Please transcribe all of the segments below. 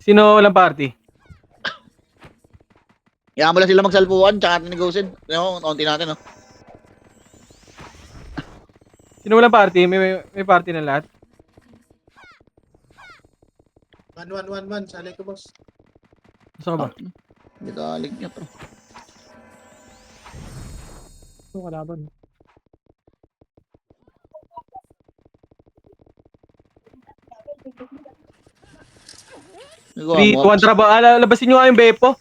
Sino walang party? Kaya mo lang sila magsalpuan, tsaka natin negosin. Kaunti natin, no? Sino walang party? May party na lahat? 1-1-1-1. Salay ko, boss. Gusto ka ba? Hindi dalig niya, to. Ito, kalaban. Nagawa 3, mo. 2, traba. Labasin nyo nga yung Bepo.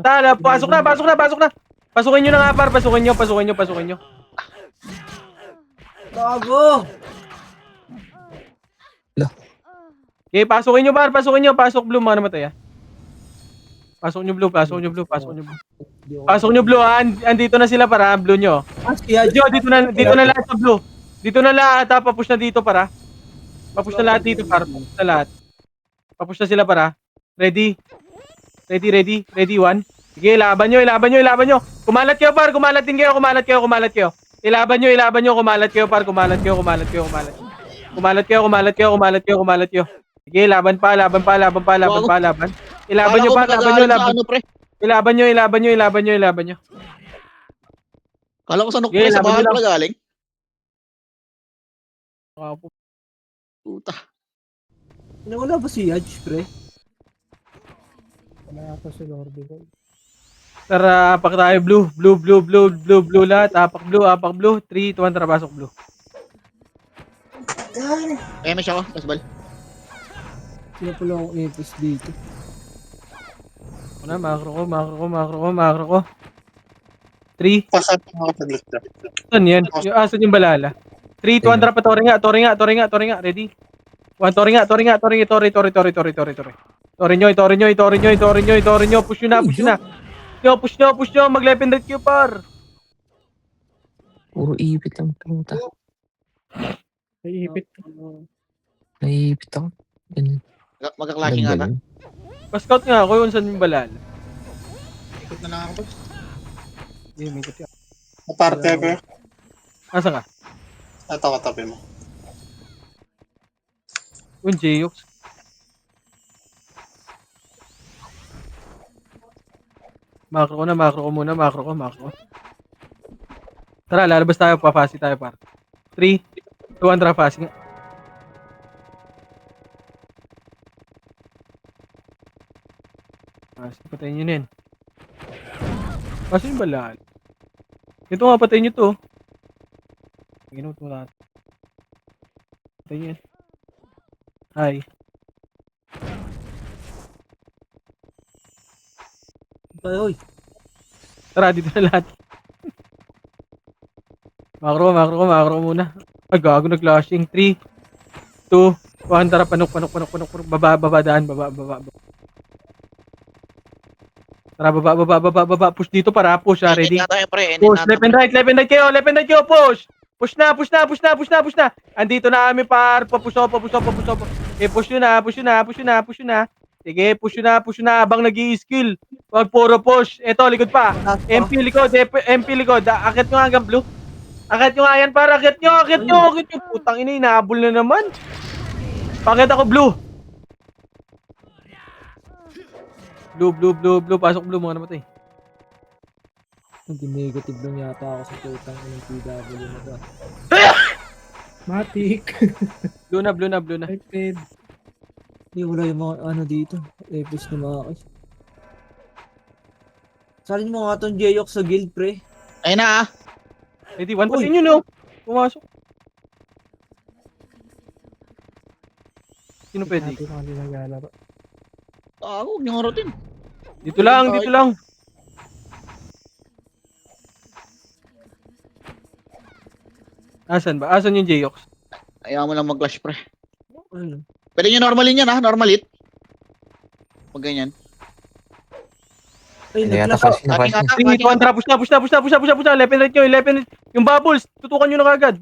Tala, pasok na. Pasukin nyo na nga, par. Pasukin nyo. Gago! Okay, pasukin nyo, par. Pasok blue, mga namatay, ah. Pasok nyo blue. Pasok nyo blue, ah. Andito na sila, para. Blue nyo. Dito na lahat sa blue. Dito na lahat, ha. Papush na dito, para. Papush na lahat dito, par. Papush na sila, para. Ready? 1. Sige, ilaban nyo. Kumalat kayo, par. Kumalat kayo. Ilaban nyo. Kumalat kayo, par. Kumalat kayo. Sige, laban pa. Ilaban nyo, par. Ilaban nyo. Kala ko sa Sige, nukpre, sa laban bahay nyo pala galing. lang. Puta. Wala ba si Yaj, pre? Wala yata si Lordy ko. Tara, apak tayo. Blue lahat. Apak blue. 3, 2, 1, tara, pasok blue. MS ako, basbal. Sino pala akong ipis dito? Una, makro ko. 3, Pasap ako sa glitch trap. saan yan? Asan yung balala? 3, 2, 1, tara pa. Tori nga. Ready? 1, tori nga. Tori. Tori nyo. Push nyo. Mag-11 red Q, par. Puro ipit ang puta. Naiipit. Naiipit ako. Ganun. Magka-clashing ata. Ganun. Pa-scout nga ako yun, saan yung balala? Ikot na lang ako, boss. Hindi, may kuti. Aparte ako. Asan ka? Ito katabi mo. Yung Jayux. Makro ko muna. Tara, lalabas tayo. Papasi tayo, par. 3, 2, 1, tara, fasi nga. Patayin nyo na yan. Kasi yung balal. Ito nga, patayin nyo to. Ginawat mo lahat. Patayin nyo yan. Hi. Oy, Tara, dito na lahat. Makro ko muna. Ay, gago, nag-flashing. 3, 2, 1, tara, panok. Baba. Tara, baba. Push dito, para. Push, ah, ready? Ending na tayo, pre. Push, left and right kayo, push! Push na! Andito na kami, par. Papush ako. Okay, push nyo na. Sige, push na. Abang nag-i-skill. Wag puro push. Eto, likod pa. MP likod. Akit nyo hanggang blue. Akit nyo nga yan, par. Akit nyo. Putang ina, inahabol na naman. Pakit ako, blue. Blue. Pasok blue, mga namatay. hindi negative lang yata ako sa putang ng PW na to. Matic. Blue na. Affected. Hindi, wala yung mga ano dito. Ipis na mga kas. Salin mo nga tong Jayok sa guild, pre. Ayun na, ah. Ready, 1 patayin nyo, no? Pumasok. Sino pwede? Natin ang naglalaro. Huwag niyong harutin. Dito lang. Asan ba? Asan yung Jayok? Ayaw mo lang mag-clash, pre. Ano? Pwede nyo normalin yan, ha? Normal hit. Pag ganyan. Ay, Ano yata naglash. kasi nakas niya. 3, 2, 1, tara, push na. Left and right nyo. Yung bubbles, tutukan nyo na kagad.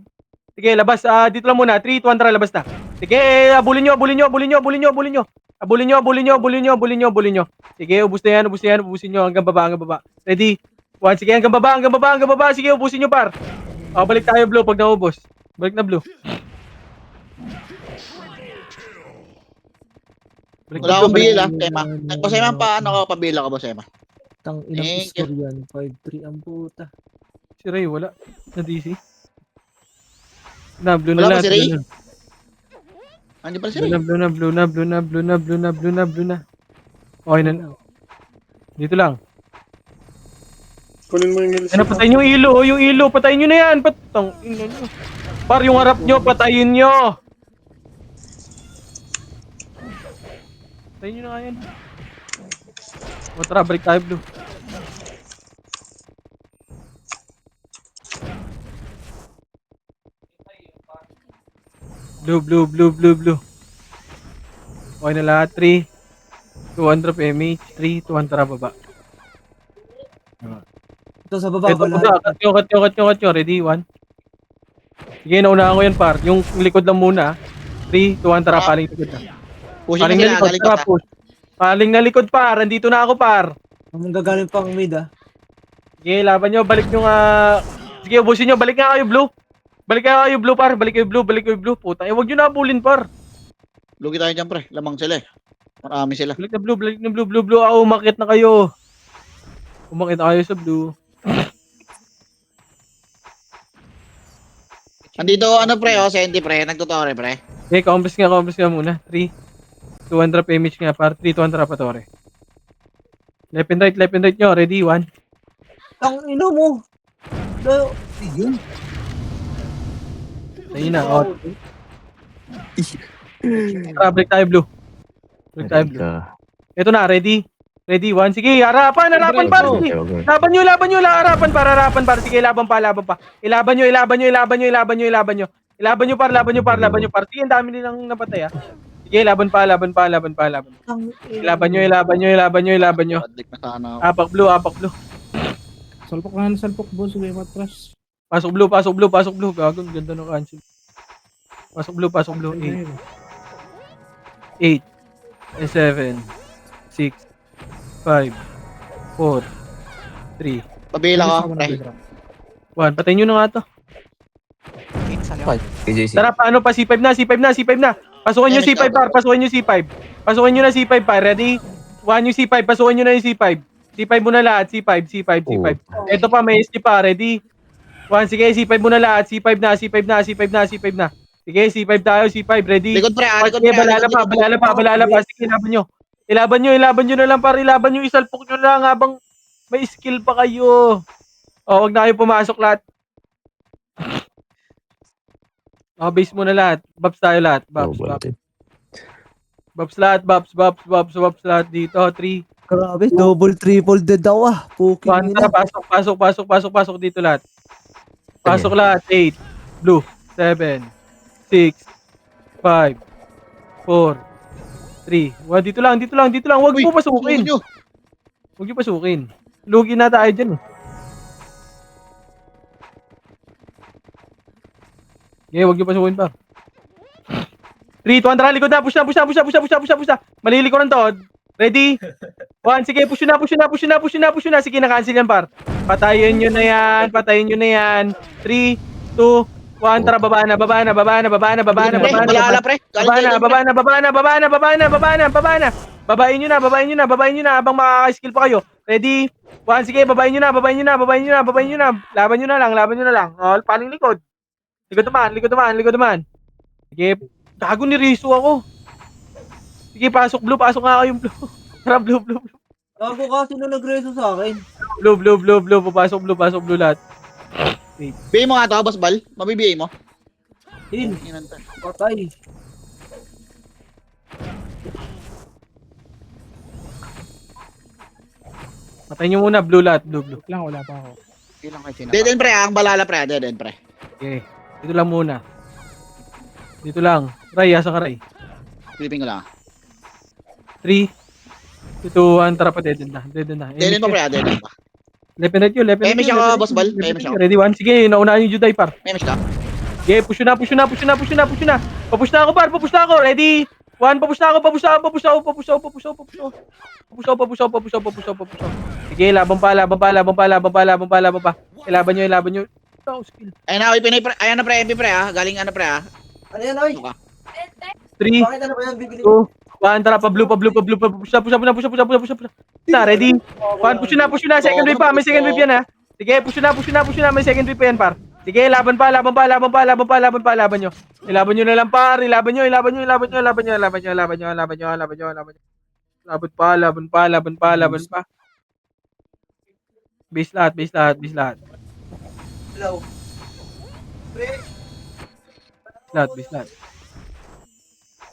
Sige, labas. Dito lang muna. 3, 2, 1, tara, labas na. Sige, abulin nyo. Sige, ubus na yan. Ubusin nyo hanggang baba. Ready? 1, sige, hanggang baba. Sige, ubusin nyo, par. Balik tayo, blue, pag naubos. Balik na, blue. Balik Wala blue, akong balik- bill ah, Tema. Boss Emma, paano ko pabila ka, Boss Emma? Tang inang Thank you. score yan. 5-3 ang puta. Si Ray, wala. Na DC. Na, blue na Wala ba lahat. si Ray? Blue na. Andiyan pala si Blue Ray. na, blue na, blue na, blue na, blue na, blue na, blue na, blue na. Okay na. Dito lang. Kunin mo yung heals. Ano, patayin yung ilo, oh, yung ilo. Patayin nyo na yan. Patang, ino nyo. Par, yung harap nyo, patayin nyo. Patayin nyo na nga yan. O, tara, balik tayo, blue. Blue, blue, blue, blue, blue. Okay na lahat. 3, 200 PMH. 3, 200 baba. Ito sa baba. Ito, Wala. cut nyo. Ready? 1. Sige, naunahan ko yan, par. Yung likod lang muna. 3, 200 paling likod na. Pushing Paling na na sila, likod, galing tara, ka. push. Paling na likod, par. Andito na ako, par. Ang gagaling pang mid ah. Sige, laban nyo. Balik nyo nga. Sige, ubusin nyo. Balik nga kayo, blue. Balik nga kayo, blue, par. Balik kayo, blue. Puta. Eh, wag nyo na abulin, par. Lugi tayo dyan, pre. Lamang sila eh. Marami sila. Balik na blue. Ah, umakit na kayo. Umakit na kayo sa blue. Andito, ano pre, Senti pre. Nagtutore pre. Okay, compass nga muna. 3, 200 PMH nga, par. 3, 200 pa, tore. Left and right nyo. Ready? 1. Ang ino mo. Yun. Ayun na, oh. Tara, break tayo, blue. Ito na, ready? Ready, 1. Sige, harapan, par. Sige. Laban nyo, harapan, par. Sige, laban pa. Ilaban nyo, par. Sige, ang dami nilang napatay, ah. Sige, laban pa. Ilaban nyo. Addict na sana ako. Apak blue. Salpok boss, may matras. Pasok blue. Gagong ganda ng cancel. Pasok blue. 8, 7, 6, 5, 4, 3, Pabila ka, pre. 1. Patayin nyo na nga to. KJC. Tara, paano pa? C5 na. Pasukin nyo C5, par. Pasukin nyo na C5, par. Ready? 1 yung C5. Pasukin nyo na yung C5. C5 muna lahat. C5. Ito pa, may SG pa. Ready? 1. Sige, C5 muna lahat. C5 na. Sige, C5 tayo. C5. Ready? Likod pre, likod Sige, pre. balala pa. Sige, ilaban nyo na lang, par. Isalpok nyo lang habang may skill pa kayo. O, wag na kayo pumasok lahat. O, base muna lahat. Babs tayo lahat. Babs lahat dito. 3, Grabe, double, triple dead daw ah. Puking 1, ina. tara, pasok dito lahat. Pasok lahat. 8, blue, 7, 6, 5, 4, 3. Dito lang. Huwag mo pasukin. Huwag nyo pasukin. Lugi na tayo dyan eh. Okay, huwag nyo pasukin pa. 3, 200, likod na. Push na. Malilikuran to. Ready? 1, sige, push na. Sige, na-cancel yan, par. Patayin nyo na yan. 3, 2, 1, tara, baba na. Balala pre. Babain nyo na habang makaka-skill pa kayo. Ready? 1, sige, babain nyo na. Laban nyo na lang. Oh, paling likod. Likod naman. Sige, gago ni Riso ako. Sige, pasok nga kayong blue. Tara, blue. Ako kasi na nagreso sa akin. Blue. Pasok blue lahat. Bigay mo nga to, Boss Bal. Mabibigay mo. Hin, Inanta. patay. Patayin nyo muna, blue lahat. Blue. Lang, wala pa ako. Dead end pre, ang balala pre. Dead end pre. Okay, dito lang muna. Dito lang. Ray, asa ka, Ray? Pilipin ko lang. 3, 2, 1, tara pa, dead end na. Dead end pa pre, dead end pa. Left and right yun. Pemish ako, Boss Bal. Pemish ako. Ready, 1. Sige, naunahan yung Juday, par. May miss ka. Okay, push na. Papush na ako, par. Ready? 1, papush na ako. Sige, laban pa. Ilaban nyo. Oh, skill. Ayun na, ayan na pre, MP pre ah. Galing ano pre ah. Ano yan, oy? 3, Bakit ano ba yan? Bibili 2, One, tara, pa-blue. Push na, ready? One, push na. Second wave pa, may second wave yan ha. Sige, push na, may second wave pa yan par. Sige, laban nyo. Ilaban nyo na lang par, ilaban nyo. Laban pa. Base lahat. Base lahat.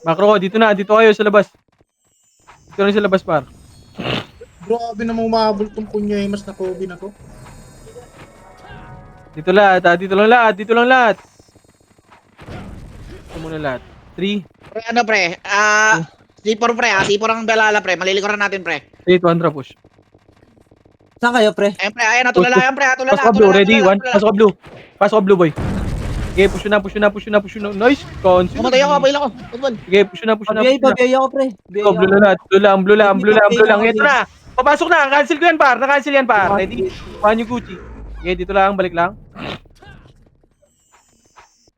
Macro, dito kayo sa labas. Dito na sa labas par. Grabe namang umabol tong kunyemas na Kobe na to. Dito lahat. Dito lang lahat. Ito muna lahat. 3, Pre, ano pre? C4 pre, C4 ang balala pre. Malilikuran natin pre. 3, 2, 1, push. Saan kayo, pre? Ayun pre, ayun, natulala yan pre, natulala. Pasok ka blue, ready? 1, pasok ka blue boy. Sige, push na. Nice, conscious. Pumatay ako, pail ako. Football. Sige, push na. Babiyay ako, pre. Ito, blue lang. Ito na. Papasok na. Cancel ko yan, par. Na-cancel yan, par. Ready? Kuhaan yung Gucci. Sige, dito lang. Balik lang.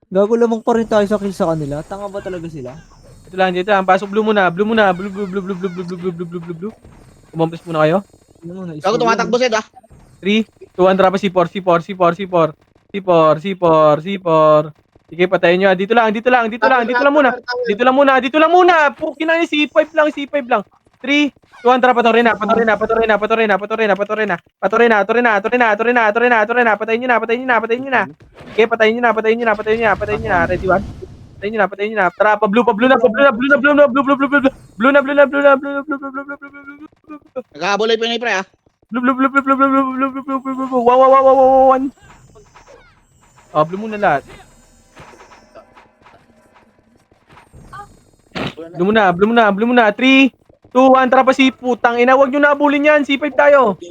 Gago lamang pa rin tayo sa kill sa kanila. Tanga ba talaga sila? Dito lang. Pasok blue muna. Blue. Kumampres muna kayo. Ano mo, Gago tumatakbo Sed 3, 2, 1, drop C4. Sige, patayin nyo. Dito lang muna. Pukin na yung C5 lang. 3, 2, 1, drop. Patorin na. Patayin nyo na. Sige, patayin nyo na. Ready, 1. Patayin nyo na. Tara, pa-blue na. Nagkahabulay pa yun pre Blue. Wow. Blue muna lahat. Blue muna. 3, 2, 1, tara pa si putang ina. Huwag nyo na abulin yan. C5 tayo.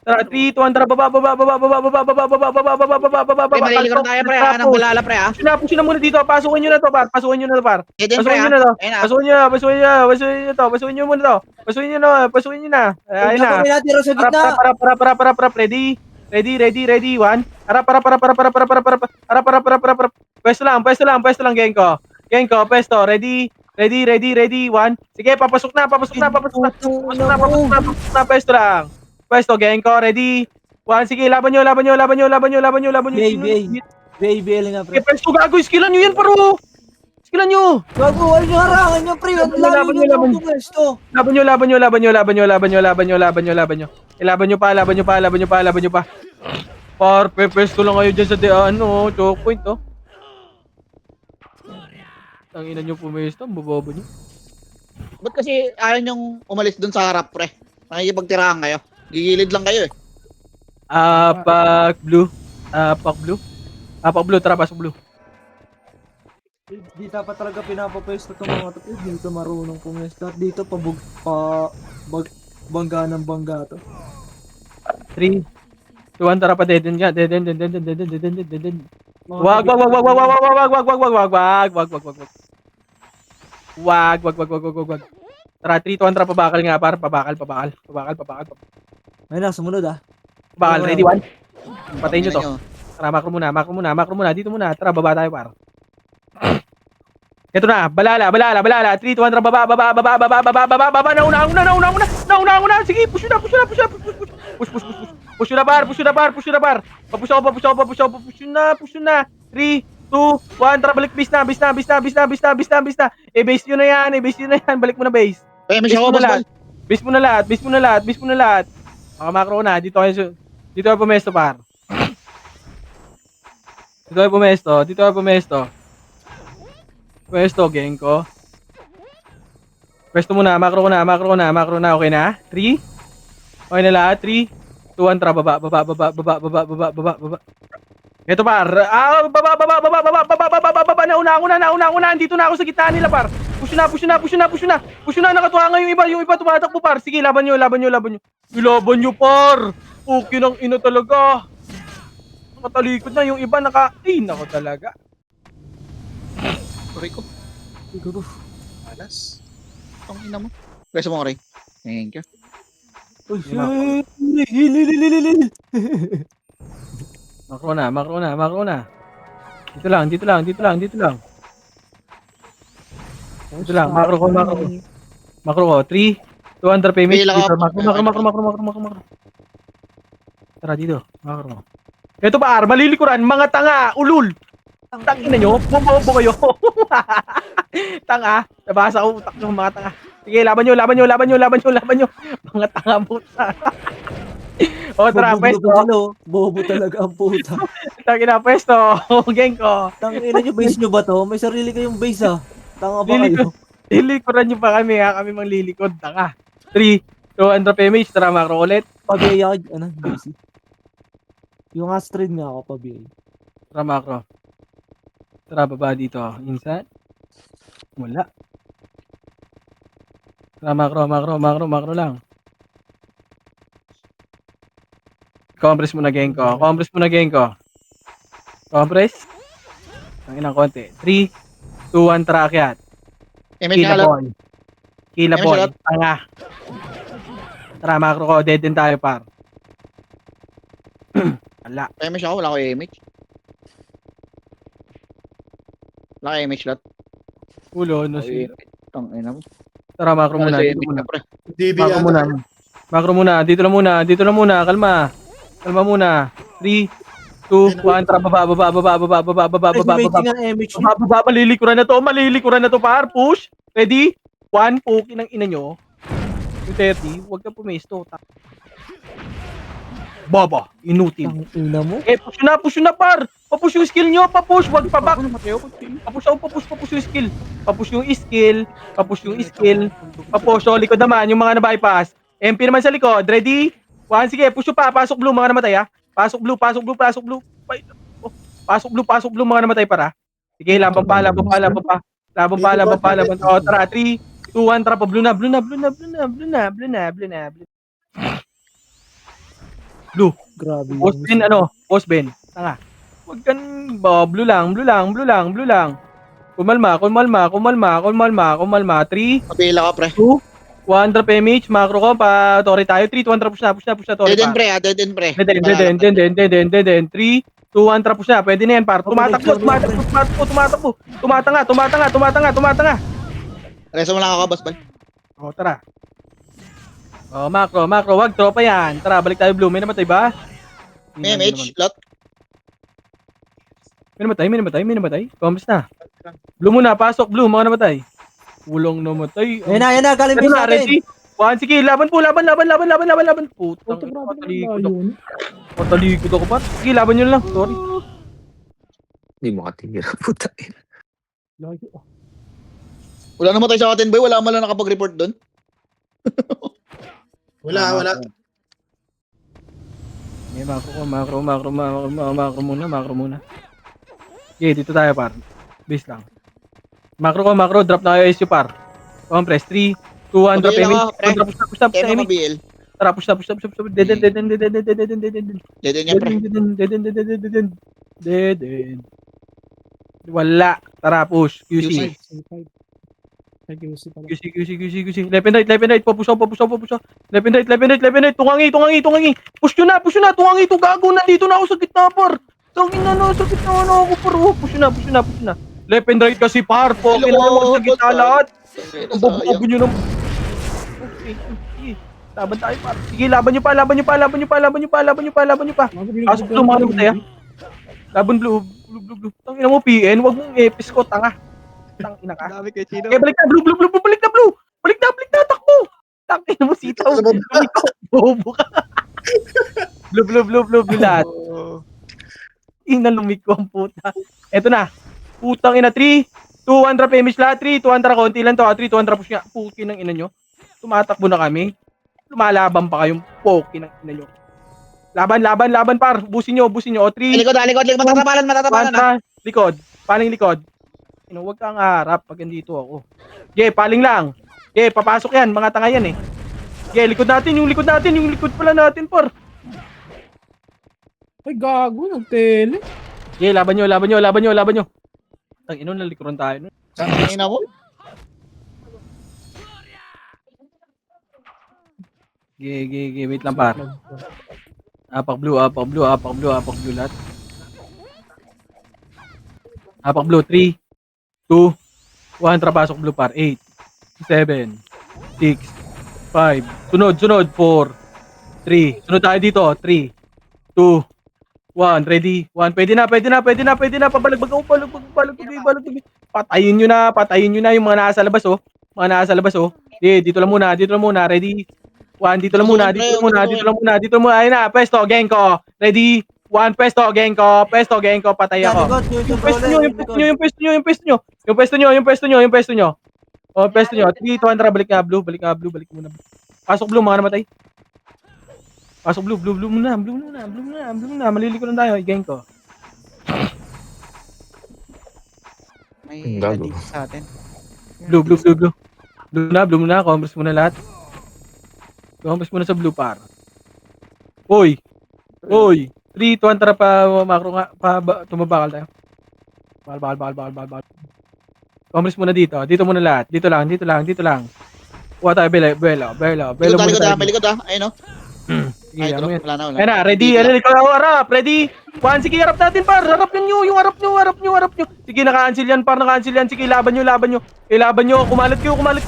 Tara, 3, 2, 1, tara, baba. Malilikuran tayo pre, ng balala pre Push na muna dito. Pasukin nyo na to, par. Pasukin nyo na. Pasukin nyo na. Ayun na. Kami natira sa gitna. Para. Ready. 1. Para. Pwesto lang, Genko, pwesto. Ready. 1. Sige, papasok na. Pwesto lang. Pwesto, Genko, ready. 1. Sige, laban nyo. BABL nga, pre. Sige, pwesto, gago. Skillan nyo yan, paro. Gago, Wala nyo harangan nyo, pre. Ang laban nyo lang ito, pwesto. Laban nyo. Laban nyo pa. Par, pwesto lang kayo dyan sa choke point, oh. Tangina nyo pumesto, ang bobobo nyo. Ba't kasi ayaw nyong umalis dun sa harap pre? Nakikipagtirahan kayo. Gigilid lang kayo Pak blue, tara, pasok blue. Di dapat talaga pinapapwesto itong mga to. Dito marunong pumwesto. At dito bangga ng bangga to. 3, 2, 1, tara pa, dead. Wag. Tara, 3, 2, 1, tara, pabakal nga, par. Pabakal. Ayun na, sumunod ah. Pabakal, ready, 1. Patayin nyo to. Tara, macro muna. Dito muna. Tara, baba tayo, par. Ito na, balala. 3, 2, 1, tara, baba. Nauna. Sige, push na. Push na, par. Push na. 3, 2, 1, tara, balik. Base na. Base nyo na yan. Balik mo na base. May siya ako boss. Base mo na lahat. Makro na. Dito kayo pumesto, par. Dito kayo pumesto. Pwesto, Genko. Pwesto muna, macro na. Okay na? 3. Okay na lahat. 3, 2, 1, tara, baba. Ito, par. Baba. Nauna. Dito na ako sa gitna nila, par. Push na. Nakatuwa nga yung iba tumatakbo, par. Sige, laban nyo. Ilaban nyo, par. Okay ng ino talaga. Nakatalikod na yung iba. Nako talaga. Sorry ko. Siguro. Alas. Ang ina mo. Pwesto mo, Ray. Thank you. Uy, Macro na. Dito lang. Ito lang, macro ko. Macro ko, 3, 200 payments. Pila ka. Dito, macro. Tara dito, macro. Ito pa, malilikuran, mga tanga, ulul. Tangina nyo, bumobo kayo. Tanga, nabasa ko utak nyo, mga tanga. Sige, laban nyo. Mga tanga puta. O, tara, pwesto. Bobo talaga ang puta. Tangina, pwesto. Geng ko. Tangina nyo, base nyo ba to? May sarili kayong base ah. Tanga ba kayo? Lilikuran nyo pa kami, ha? Kami mang lilikod, tanga. 3, 200 payments, tara, macro ulit. Pabiyaya, base. Yung Astrid nga ako, pabiyaya. Tara, macro. Tara, baba dito. Insan. Wala. Tara, macro lang. Compress muna, geng ko. Compress. Ang inang konti. 3, 2, 1, tara, akyat. Image Kila nga lang. boy. Kila May boy. shot. Tanga. Tara, macro ko. Dead din tayo, par. Wala. Image ako, wala ko image. Wala ko image lot. Ulo, no si. Tangina mo. Tara, macro Wala muna. sa Dito image muna. na, pre. DB Macro yata. muna. Macro muna. Dito na muna. Kalma muna. 3, 2, 1. Tara, baba. Baba, malilikuran na to, par. Push. Ready? 1, puki ng ina nyo. Yung 30, huwag ka pumesto. Baba, inutil. Tangina mo. Push na, par. Papush yung skill nyo, papush. Wag pa back. Papush yung skill. Papush yung skill. Papush, so likod naman, yung mga na-bypass. MP naman sa likod, ready? 1, sige, push pa, pasok blue, mga namatay ha. Pasok blue. Pasok blue, mga namatay para. Sige, laban pa. O, tara, 3, 2, 1, tara pa, blue na. Blue. Grabe. Boss Ben. Tanga. Huwag kan blue lang. Kumalma. 3, Pabila ka, pre. 2, 100 PMH, macro ko, pa Tori tayo. 3, 200 push na Tori Dead end, pa. pre, dead end, pre. Dead. 3, 2, 1 push na. Pwede na yan, par. Tumatakbo. Tumatanga. Reso mo lang ako, boss, bal. O, tara. O, macro. Wag, tropa yan. Tara, balik tayo blue. May namatay ba? May image, lot. May namatay. Comments na. Blue muna, pasok. Blue, mga namatay. Ulong namatay. Yan na, galing Ano base na, natin. ready? 1, sige, laban. Putang, Puta, grabe patalikod na ako. yun. Patalikod ako, par. Sige, laban nyo lang. Sorry. Hindi mo katira, puta. Layo. Wala naman tayo sa atin, boy. Wala man lang nakapag-report doon. Wala. Okay, macro muna. Okay, dito tayo, par. Base lang. Macro, drop na kayo SU, par. Compress, 3, 2, 1, drop Pabila image. ka, pre. Push na, Kaya mo BL. Tara, push na. Dead. Dead end yan, pre. Dead. Wala. Tara, push. QC. QC. Left and right. Papush. Left and right. Tungangi. Push nyo na. Tungangi to, gago. Nandito na ako sa gitna, par. Sa gitna na ako, par. Push na. Left and right kasi, par. Okay na ako sa gitna lahat. Ang bobo nyo naman. Okay. Laban tayo, par. Sige, laban nyo pa. Pasok blue, mga namatay, ha. Laban blue. Tangina mo, PN. Wag mong epis ko, tanga. Tangina ka. Dami kay Chino. Okay, balik na, blue. Balik na, takbo. Tangina mo, sitaw. Bobo ka. Blue lahat. Ina, lumiko ang puta. Eto na. Putang ina, 3, 200 PMH lahat, 3, 200 konti lang to, 3, 200 push nga. Puki ng ina nyo. Tumatakbo na kami. Lumalaban pa kayong poki ng ina nyo. Laban, par. Busin nyo. O, 3, Likod. Matatapalan, ha. likod. Paling likod. Huwag kang harap pag andito ako. Paling lang. Papasok yan. Mga tanga yan eh. Likod natin. Yung likod pala natin, par. Ay, gago. Nagtele. Laban nyo. Tangina, nalikuran tayo. Tangina mo. Wait lang, par. Apak blue lahat. Apak blue, 3, 2, 1, tara pasok blue par. 8, 7, 6, 5. Sunod, 4, 3. Sunod tayo dito. 3, 2, 1. Ready? 1. Pwede na. Pabalag. Patayin nyo na yung mga nasa labas, oh. Dito lang muna. Ready? 1, dito lang muna. Ayun na, pwesto, Genko. Ready? 1, pwesto, Genko. Patay ako. Yung pwesto nyo. Oh, pwesto nyo. Dito, Andra, balik nga, blue muna. Pasok blue, mga namatay. Pasok blue muna. Maliliko na tayo, Genko. May Gago. addict sa atin. Blue muna. Converse muna lahat. Converse muna sa blue par. Oy. 3, 2, 1, tara pa macro nga. Tumabakal tayo. Bakal. Converse muna dito. Dito muna lahat. Dito lang. Kuha tayo, Belo muna tayo. May likod ah. Ayun oh. Sige, Ay, ano yan. wala na. Ayun na, ready. Ikaw ako, harap. Ready? 1, sige, harap natin, par. Harap nyo. Yung harap nyo. Sige, naka-cancel yan, par. Sige, laban nyo. Kumalat kayo. May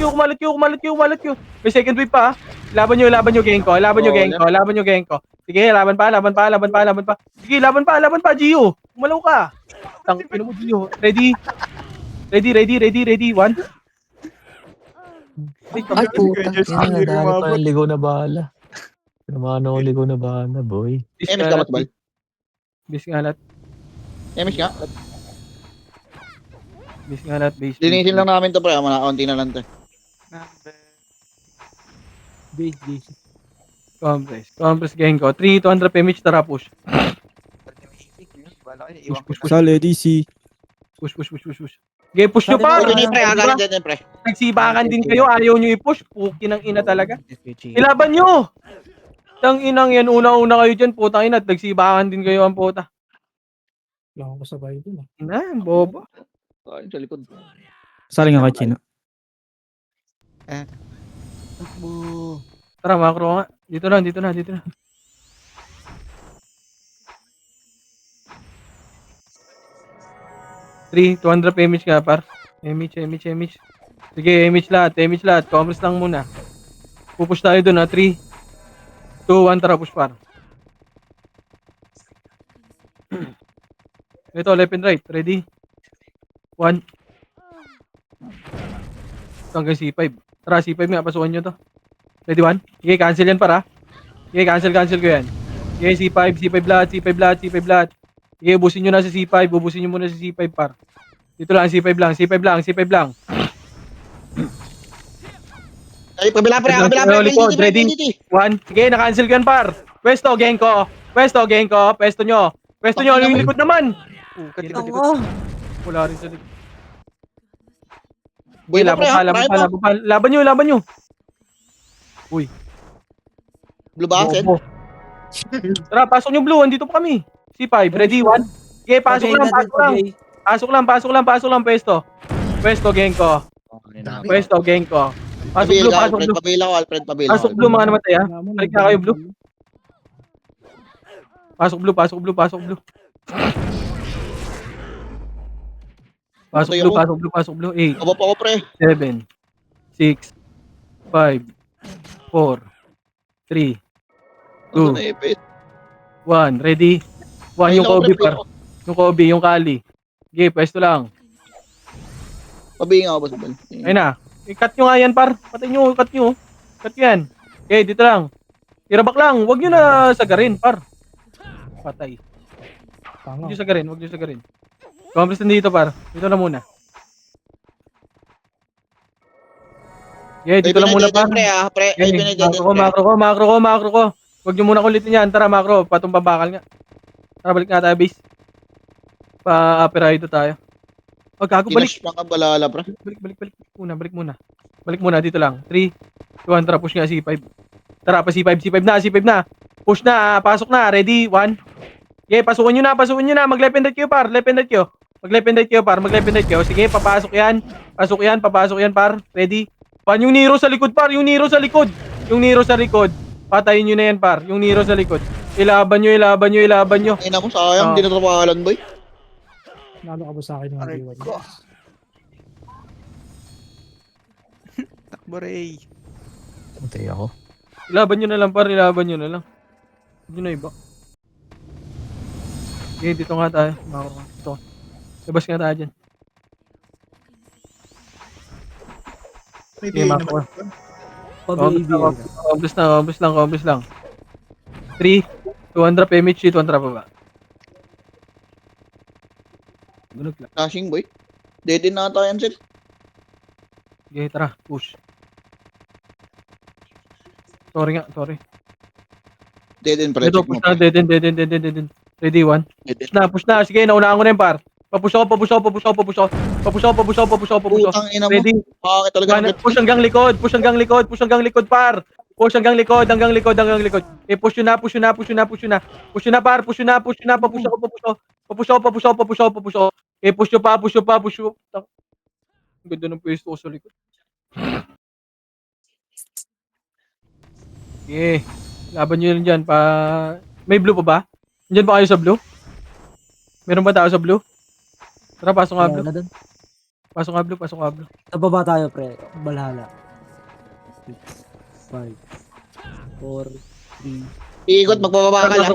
second wave pa, ha. Laban nyo, Genko. Sige, laban pa. Sige, laban pa, Gio. Umalaw ka. Tangin mo, Gio. Ready? 1. Ay, puta. Nadali pa yung ligaw na bala. Naman ako ligaw na bala, boy. MS ka matbal. Bisngalat. MS ka. Base. Linisin lang namin to pre. Konti na lang to. Base. Compress Genko. 3, 200 PMH, tara push. Push. Sali, DC. Push. Okay, push nyo pa. Ganyan pre. Ganyan pre. Nagsibakan din kayo, ayaw nyo i-push. Pukin ng ina talaga. Ilaban nyo! Tang inang yan, una-una kayo dyan, putang ina. Nagsibakan din kayo ang puta. Wala akong kasabay dun, ah. Ina, bobo. Ayun sa likod. Sali nga kay Chino. Tara, macro nga. Dito na. 3, 200 PMH ka, par. MH. Sige, MH lahat. Compress lang muna. Pupush tayo dun, ha. 3, 2, 1, tara, push, par. Ito, left and right. Ready? 1. Hanggang C5. Tara, C5 nga, pasukan nyo to. Ready, 1? Sige, cancel yan, par, ha. Sige, cancel ko yan. Sige, C5 lahat. Sige, ubusin nyo na sa C5. Ubusin nyo muna sa C5, par. Dito lang, C5 lang. Ay, kabila pre. Ready? 1. Sige, na-cancel ko yan, par. Pwesto, Genko. Pwesto nyo. Yung likod naman. Wala rin sa likod. Buhay na pre ha. Laban nyo. Uy. Blue ba? Sen? Bobo. Tara, pasok nyo blue. Andito pa kami. C5. Ready? 1. Sige, pasok lang. Pwesto, Genko. Pasok blue. Alfred Pabila. Pasok blue, mga namatay, ha. Balik na kayo, blue. Pasok blue. Pasok blue. 8, Aba pa ko pre. 7, 6, 5, 4, 3, 2, 1. Ready? 1 yung Kobe, par. Yung Kobe, yung Kali. Okay, pwesto lang. Pabinga ako ba sa bal? Ayun na. I-cut nyo nga yan, par. Patay nyo, cut yan. Okay, dito lang. Tirabak lang. Huwag nyo na sagarin, par. Patay. Tanga. Huwag nyo sagarin. Compress nandito, par. Dito na muna. Okay, dito lang muna, par. Macro ko. Huwag nyo muna kulitin yan. Tara, macro. Patumba bakal nga. Tara, balik nga tayo, base. Pa-aperido tayo. Oh, gago, balik. Kinash ka balala pre. Balik muna, dito lang. 3, 2, 1, tara, push nga C5. Tara, pa C5 na. Push na, pasok na. Ready? 1. Okay, pasukan nyo na. Mag-left and right kayo, par. Mag-left and right kayo. Sige, papasok yan. Papasok yan, par. Ready? Pan, yung Nero sa likod, par. Yung Nero sa likod. Patayin nyo na yan, par. Yung Nero sa likod. Ilaban nyo. Ay naku, sayang. Di na trapahalan boy. Nalo ka ba sa akin ng D1? Takbo, Ray. Matay ako. Ilaban nyo na lang par, ilaban nyo na lang. Hindi na iba. Okay, dito nga tayo. Makro nga. Dito. Labas nga tayo dyan. May Okay, BA makro. naman. Pag-ABL. Complex lang. 3, 200 PMH, 200 baba. Gunog lang. Flashing boy. Dead din na tayo yan, Sel. Okay, tara. Push. Sorry. Dead din, pre. Ito, Check mo, push na. pre. Dead. Ready, 1. Dead din. Push na. Sige, naunahan ko na yung par. Papush ako. Putang ina mo. Ready. Pangit talaga ng Push hanggang likod, par. Push hanggang likod. Eh, push yun na, par. Push yun na. Papush ako. Eh, push nyo pa. Ang ganda ng pwesto ko sa likod. Okay. Laban nyo yun dyan pa. May blue pa ba? Nandyan ba kayo sa blue? Meron ba tao sa blue? Tara, pasok nga blue. Wala na dun. Pasok nga blue. Sa baba tayo, pre. Balhala. 6, 5, 4, 3. Iikot, magbababa ka lang.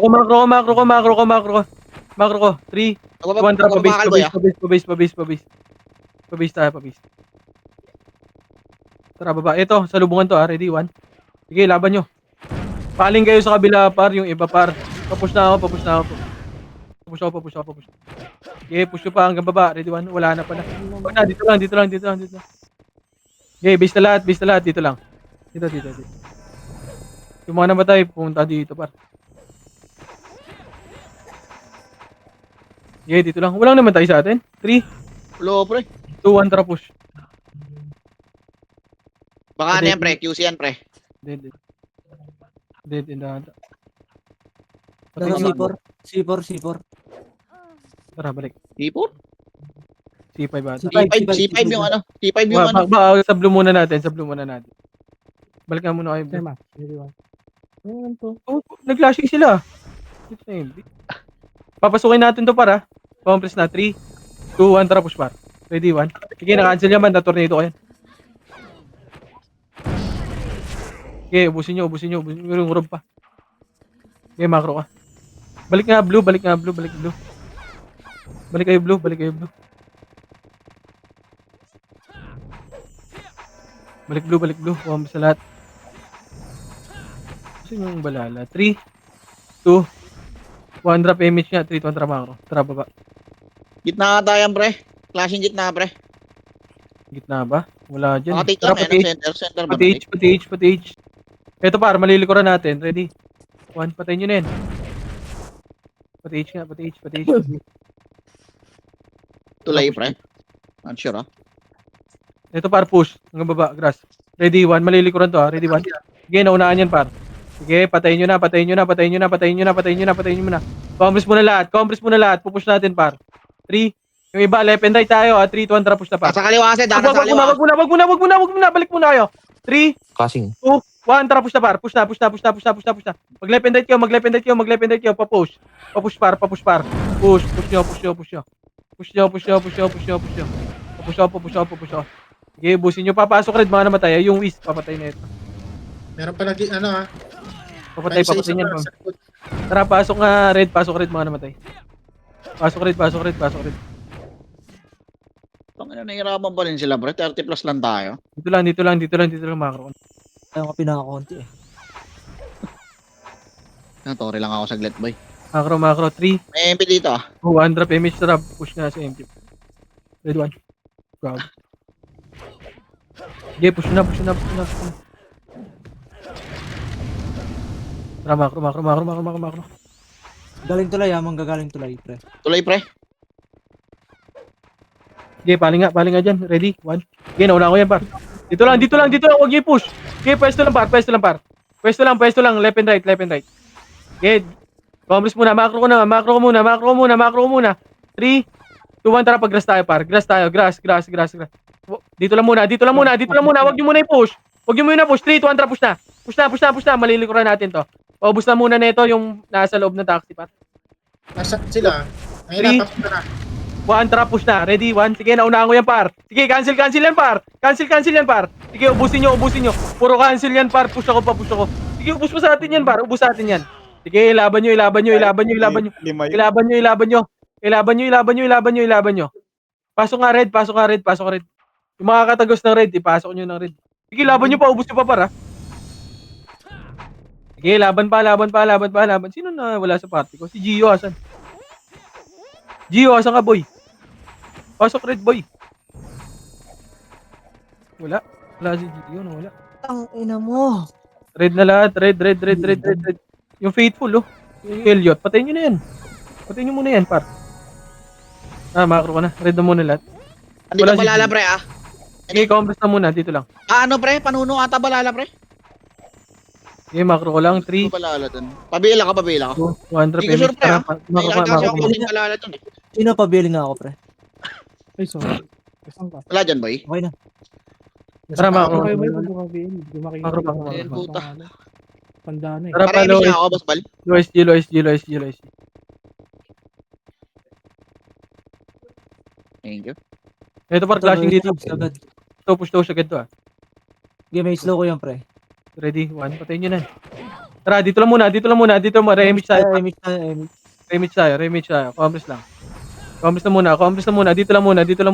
Makro ko. 3, 2, tara, Magbababa ka, boy, ah. pabase tayo. Tara, baba. Ito, sa lubungan to, ready, 1. Sige, laban nyo. Paling kayo sa kabila, par, yung iba, par. Papush na ako. Papush ako. Okay, push nyo pa hanggang baba. Ready, 1. Wala na pala. Wag na, dito lang. Okay, base na lahat. Dito lang. Dito. Yung mga namatay, pumunta dito, par. Okay, dito lang. Walang namatay sa atin. 3, Ulo, pre. 2, 1, tara, push. Baka ano yan, pre. QC yan, pre. Dead. Dead in the hand. Nasa C4. Tara, balik. C4? C5 ata. C5 yung ano. C5 yung ano. Sa blue muna natin. Balik nga muna kayo. Tema. Ayan to. Oh, nag-flashing sila. Papasukin natin to para. Compress na. 3, 2, 1, tara push par. Ready, 1. Sige, na-cancel naman. Na-tornado kayo. Okay, ubusin nyo. Yung rob pa. Okay, macro ka. Balik nga blue. Balik kayo blue. Balik blue. Compress sa lahat. Sino yung balala? 3, 2, 1 drop image nga. 3, 2, tara macro. Tara baba. Gitna ka tayo, pre. Flashing gitna, pre. Gitna ba? Wala dyan. Nakatik Tara, lang, center ba? pati H. Ito par, malilikuran natin. Ready? 1, patayin nyo na yan. Pati H nga. Tulay, pre. Not sure, ah. Ito par, push. Hanggang baba, grass. Ready, 1, malilikuran to Ready, 1. Sige, naunaan yan par. Sige, patayin nyo na. Compress mo na lahat. Pupush natin par. 3, yung iba, left and right tayo 3, 2, 1, tara push na par. Nasa kaliwa kasi, nasa kaliwa. Wag muna. Balik muna kayo. 3, Casing. 2, 1, tara push na par. Push na. Mag left and right kayo. Papush par. Push nyo. Sige, busin nyo. Papasok red mga namatay. Yung Whis, papatay na ito. Meron pa lagi, ano ha? Papatay niyan. Tara, pasok red mga namatay. Pasok red. Tangina, nahihirapan pa rin sila, pre. 30 plus lang tayo. Dito lang macro. Ayaw ka pinakakonti eh. Natori lang ako saglit, boy. Macro 3, May MP dito, ah. 2, 1 drop image trap. Push na sa MP. Red 1. Grab. Okay, push na. Tara, macro. Galing tulay manggagaling tulay, pre. Tulay, pre. Okay, paling nga dyan. Ready? 1. Okay, nauna ko yan, par. Dito lang. Huwag niyo i-push. Okay, pwesto lang, par. Pwesto lang. Left and right. Okay. Compress muna. Macro ko muna. 3, 2, 1. Tara, pag-grass tayo, par. Grass. Dito lang muna. Huwag niyo muna i-push. 3, 2, 1. Tara, push na. Malilikuran natin to. Paubos na muna nito yung nasa loob ng taxi, par. Nasa sila. Nahihirapan ka na. 1, tara, push na. Ready? 1. Sige, naunahan ko yan, par. Sige, cancel yan, par. Cancel yan, par. Sige, ubusin nyo. Puro cancel yan, par. Push ako. Sige, ubus mo sa atin yan, par. Ubus sa atin yan. Sige, ilaban nyo. Ilaban nyo. Pasok nga red. Yung mga katagos ng red, ipasok nyo ng red. Sige, laban nyo pa. Ubus nyo pa, par, ha. Sige, laban pa. Sino na wala sa party ko? Si Gio, asan? Gio, asan ka, boy? Pasok red, boy. Wala si Gio, wala. Ang ina mo. Red na lahat, red. Yung faithful, oh. Yung Elliot, patayin nyo na yan. Patayin nyo muna yan, par. Macro ka na. Red na muna lahat. Andito Wala si balala, Gio. pre, ah. Sige, compress na muna, dito lang. Ano, pre? Panuno ata balala, pre? Sige, macro ko lang. 3, Ano balala dun? Pabila ka. 2, 1, Hindi ko sure, pre, ah. Macro Kailangan kasi ka. ako uling balala dun, eh. Sino pabili nga ako, pre? Ay, sorry. Saan ka? Wala dyan, boy. Okay na. Tara, Macro. Okay, boy, pag makabili. Hindi makikita. Macro. Ayan, puta. Tanda na eh. Tara pa, Para na ako, boss bal. low SG. Thank you. Ito par, clashing dito. Agad. Push to agad to, ah. Game, may slow ko yan, pre. Ready? 1, patayin nyo na. Tara, dito lang muna. Remix tayo. Remix tayo. Compress lang. Compress na muna. Dito lang muna. Dito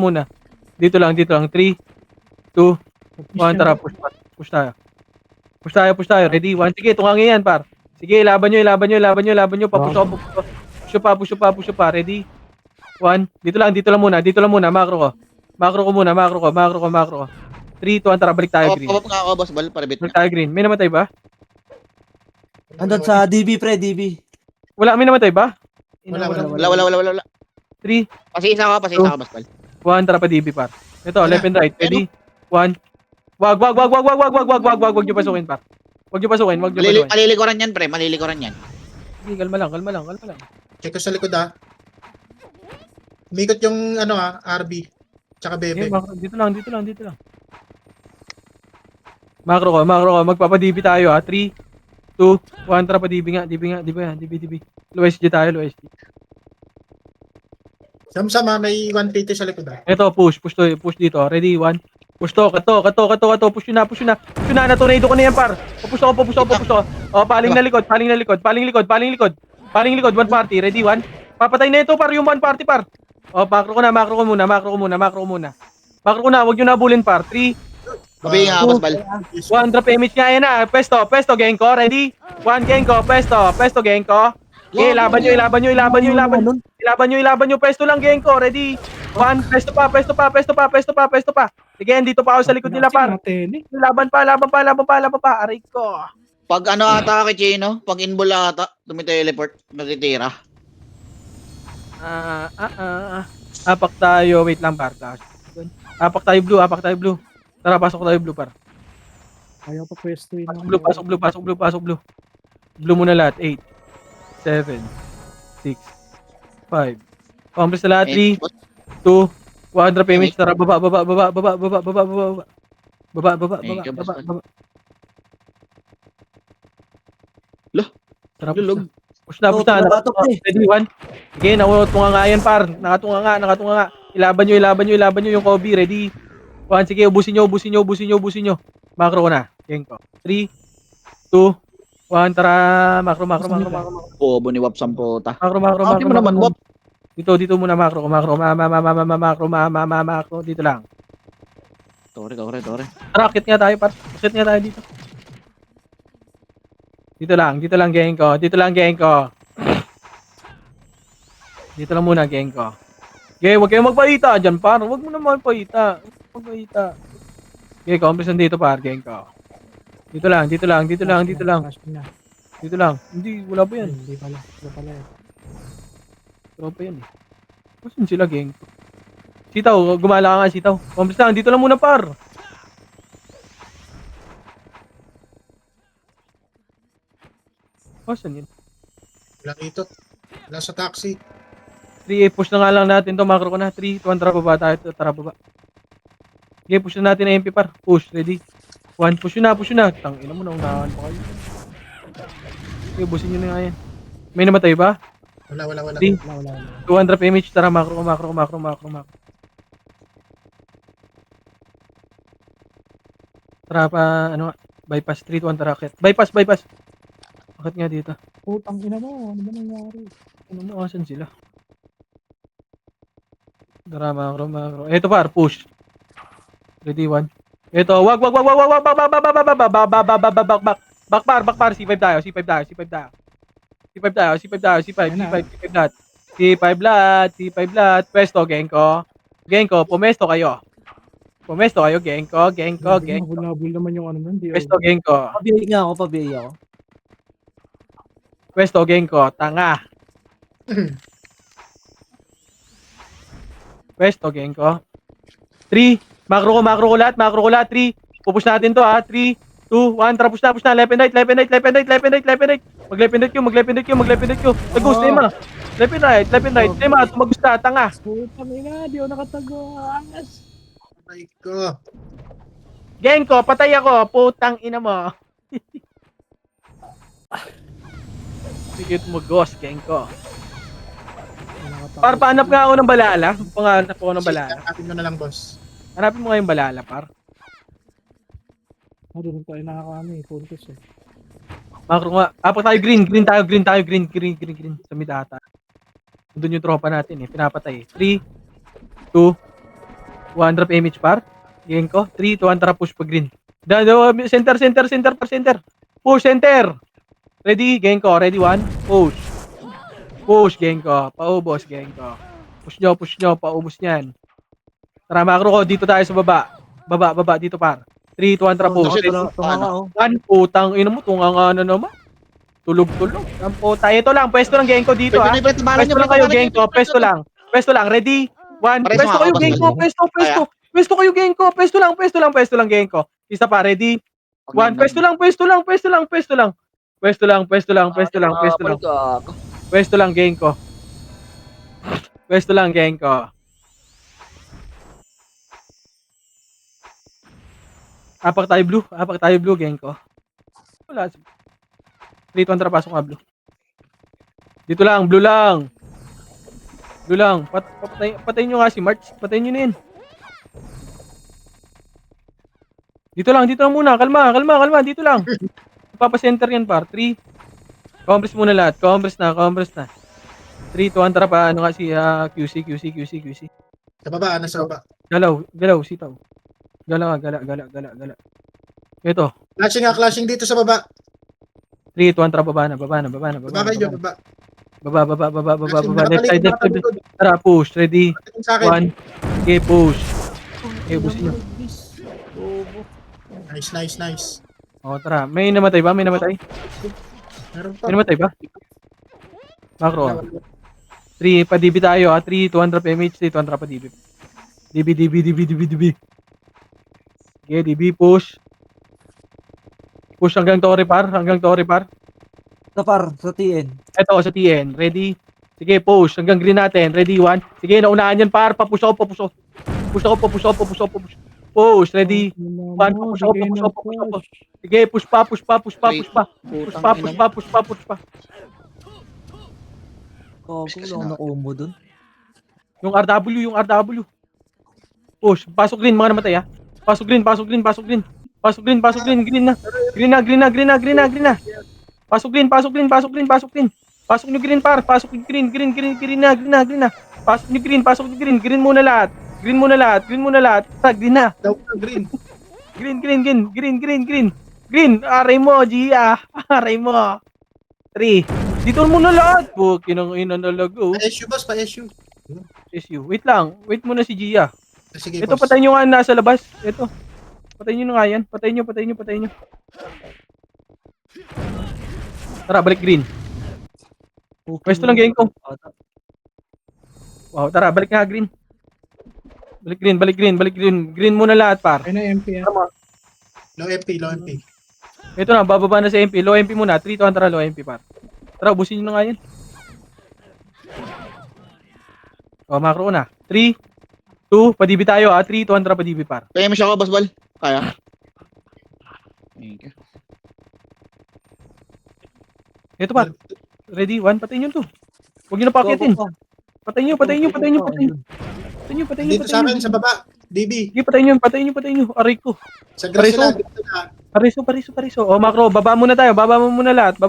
lang. 3, 2, 1, tara. Push tayo. Ready? 1. Sige, tungangin yan, par. Sige, laban nyo. Push pa. Ready? 1. Dito lang muna. Macro ko muna. 3, 2, 1, tara. Balik tayo, green. Pabab nga ako, boss bal. Para bit Balik na. tayo, green. May namatay ba? Andun sa DB, pre, DB. Wala, may namatay ba? Wala. 3, Pasisa ka, boss bal. 1, tara pa DB, par. Ito, left and right. Ready? 1. Wag nyo pasukin, par. Wag nyo pasukin. Malilikuran yan, pre. Malilikuran yan. Sige, kalma lang. Check ko sa likod ah. Umikot yung ano ah, RB. Tsaka Okay, Bebe. dito lang. Macro ko. Magpapa-DB tayo, ha. 3, 2, 1, tara pa DB nga. DB. Low SG tayo. Sama may 150 sa likod ah. Ito, push dito. Ready? 1. Push to. Kato. Push yun na. Na-tornado ko na yan, par. Push ako. Oh, paling na likod. One party. Ready? 1. Papatay na ito, par. Yung one party, par. Oh, macro ko muna. Macro ko na. Wag nyo na bulin, par. 3, Pabi nga, boss bal. 1, drop image nga yan, ah. Pesto, Genko. Ready? 1, Genko. Pesto, Genko. Okay, laban nyo. Pesto lang, Genko. Ready? 1, pesto pa. Sige, dito pa ako sa likod nila, par. Laban pa. Aray ko. Pag ano ata kay Chino, pag inbol ata, tumiteleport, natitira. Apak tayo. Wait lang, par. Apak tayo blue. Tara, pasok tayo blue, par. Ayaw pa pwesto yun. Pasok blue. Blue muna lahat. 8, 7, 6, 5. Compress na lahat. 3, 2, 1, drop image. Tara, baba. Loh, Tara, lulog. push na. Ready, 1. Sige, nakutunga nga yan, par. Nakatunga nga. Ilaban nyo yung Kobe. Ready? 1, sige, ubusin nyo. Macro ko na. Genko. 3, 2, 1, tara. Macro. Bobo ni Wap Sampota. Macro. Ate mo naman, Wap. Dito muna macro. Macro. Dito lang. Tore. Tara, akit nga tayo, par. Akit nga tayo dito. Dito lang, Genko. Dito lang muna, Genko. Okay, huwag kayong magpaita dyan, par. Huwag mo naman magpaita. Okay, compress dito, par, Genko. Dito lang. Hindi, wala pa yan. Hindi pala. Wala pa yan, eh. Saan sila, Genko? Sitaw, gumala ka nga, Sitaw. Compress lang, dito lang muna, par. Saan yun? Wala dito. Wala sa taxi. 3, push na nga lang natin to. Macro ko na. 3, 2, 1, tara baba tayo. Okay, push na natin na MP, par. Push, ready? 1, push na. Tangina mo, naunahan pa kayo. Okay, busin nyo na nga yan. May namatay ba? Wala. Three. Wala. 200 image. Tara, macro. Tara pa, ano nga. Bypass. 3, 2, tara, akit. Bypass. Akit nga dito. Putang ina mo, ano ba nangyari? Ano mo, asan sila? Tara, macro. Eto par, push. Ready, 1. Eto, wag. Back par. C5 tayo. C5 lahat. Pwesto, Genko, pumesto kayo, Genko. Nabul naman yung ano nun. Pwesto, Genko. Pabiyay ako. Pwesto, Genko. Tanga. Pwesto, Genko. 3. Macro ko lahat. 3. Pupush natin to ha. 3, 2, 1. Tara, push na. Left and right. Mag-left and right Q. Tagos, Tema. Left and right. Tema, tumagos ka. Tanga. Putang ina, di ako nakatagas. Ay ko. Genko, patay ako. Putang ina mo. Sige, tumagos, Genko. Par, paanap nga ako ng balala. Panganap ako ng balala. Hanapin mo na lang, boss. Hanapin mo nga yung balala, par. Doon tayo nakakaano eh, focus eh. Macro nga. Apat tayo green tayo. Sa mid ata. Doon yung tropa natin eh. Pinapatay eh. 3, 2, 1. Drop image par. Genko. 3, 2, 1. Tara push pa green. Center. Push center. Ready? Genko. Ready? 1. Push Genko. Paubos Genko. Push nyo. Paubos nyan. Tara macro ko. Dito tayo sa baba. Baba. Dito par. 3, 2, 1. Tara push. Ano? 1. Putang ina mo. Tunga nga na naman. Tulog. Ang puta. Ito lang. Pwesto ng Genko dito ha. Pwesto lang kayo Genko. Pwesto lang. Ready? 1. Pares Pwesto mga kayo kabas Genko. na Pwesto kayo Genko. Pwesto lang Genko. Isa pa. Ready? 1. Pwesto lang. Pwesto lang Genko. Apak tayo blue Genko. Wala. 3, 2, 1. Tara pasok nga blue. Dito lang. Blue lang. Patayin nyo nga si March. Patayin nyo na yun. Dito lang muna. Kalma. Dito lang. Ipapacenter yan par. 3. Compress muna lahat. Compress na. 3, 2, 1. Tara pa. Ano nga si QC. Sa baba, nasa baba. Galaw. Sitaw. Gala. Ito. Clashing dito sa baba. 3, 2, 1. Tara baba na. Baba kayo, baba. Baba. Left side. Tara push. Ready? Sa akin. 1. Okay, push. Okay, busin nyo. Nice. O, tara. May namatay ba? Meron pa. May namatay ba? Macro. 3, pa-DB tayo ha. 3, 200 MH. 3, 200 pa-DB. DB. Okay, DB push. Push hanggang Torre par. Sa TN. Eto, sa TN. Ready? Sige, push. Hanggang green natin. Ready, 1. Sige, naunahan yan par. Papush ako. Push. Ready? 1. Papush ako. Sige, push pa. Push pa. Oh, kung lang na-combo dun. Yung RW. Push. Pasok green, mga namatay ha. Pasok green. Green na. Green na. Pasok green. Pasok nyo green par. Pasok nyo green na. Pasok nyo green. Green muna lahat. Green na. Green. Green. Aray mo, Gia. 3. Dito muna lahat. Kinang ina nalago. Pa-SU, boss. Pa-SU. Wait lang. Wait muna si Gia. Sige, Ito, boss. patayin nyo nga nasa labas. Ito. Patayin nyo na nga yan. Patayin nyo. Tara, balik green. Pwesto lang Genko. Wow, tara, balik nga green. Balik green. Green muna lahat, par. Ayun na MP ah. Low MP. Ito na, bababa na sa MP. Low MP muna. 3, 2, 1, tara, low MP, par. Tara, ubusin nyo na nga yan. O, macro na. 3, 2, pa-DB tayo, 3, 2, 1, tara, pa-DB, par. Kaya mo siya ako, boss ball. Kaya. Thank you. Ito, par. Ready? 1, patayin nyo to. Huwag nyo na pakitin. Go. Patayin nyo. Patayin nyo. Dito sa akin, sa baba. DB. Sige, patayin nyo. Aray ko. Sa grass Pariso. sila. Dito na. Pariso. O, Macro, baba muna tayo. Baba mo muna lahat.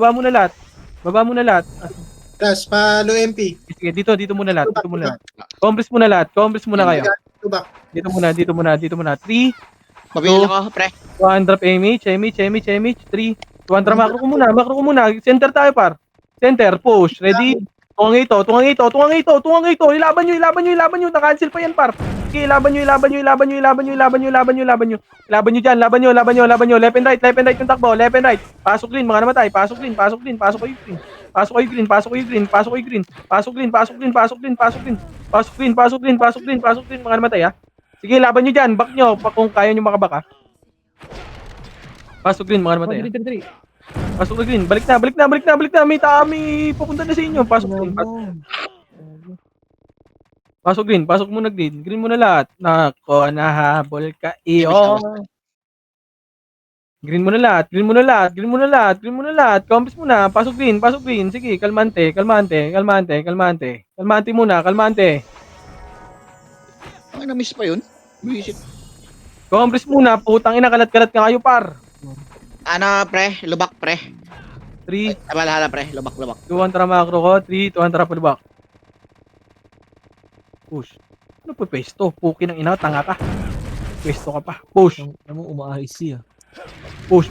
Grass, pa low MP. Sige, dito muna lahat. Compress muna lahat. Kayo. Tubak. Dito muna. 3, Mabili ako, pre. 1 drop image. 3, 1 macro ko muna. Center tayo, par. Center, push. Ready? Tungang ito. Ilaban nyo. Na-cancel pa yan, par. Sige, ilaban nyo. Laban nyo dyan. Left and right yung takbo. Left and right. Pasok green, mga namatay. Pasok green. Pasok kayo green. Pasok green, mga namatay, ha. Sige, laban nyo dyan. Back nyo, kung kaya nyo makabaka. Pasok green, mga namatay, ha. Pasok na green. Balik na. May pupunta na sa inyo. Pasok green. Pasok muna green. Green muna lahat. Nako, nahabol ka. Iyo. Green muna lahat. Compass muna. Pasok green. Sige, kalmante. Kalmante muna. Ay, na-miss pa yun. Visit. Compass muna. Putang ina, kalat-kalat ka kayo, par. Ano, pre? Lubak, pre. 3, Bahala, pre. Lubak. 2, 1 tara macro ko. 3, 2, 1 tara palibak. Push. Ano po pesto? Puki ng ina, tanga ka. Pesto ka pa. Push. Ano mo, umaayos siya. Push.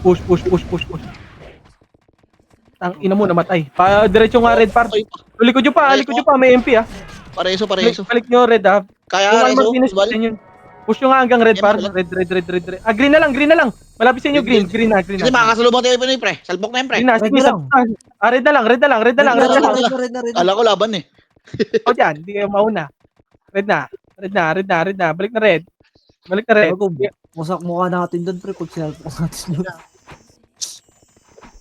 Ang ina mo namatay. Pa diretso nga red par. Ay, Likod nyo pa, may MP ah. pareso. Balik nyo red ah. Kaya, Kung Reso, Martinez balik. yun. Push nyo nga hanggang red par. Yan, Red. Ah, green na lang. Malapit sa inyo green na. Hindi, makakasalubong tayo pa pre. Salbok na yun, pre. Green na, sige. Red na lang. Ah, red na lang. Red na. Alam ko laban eh. O dyan, hindi kayo mauna. Red na. Balik na red. Bago, musak mukha natin doon, pre, pag sinalpok natin doon.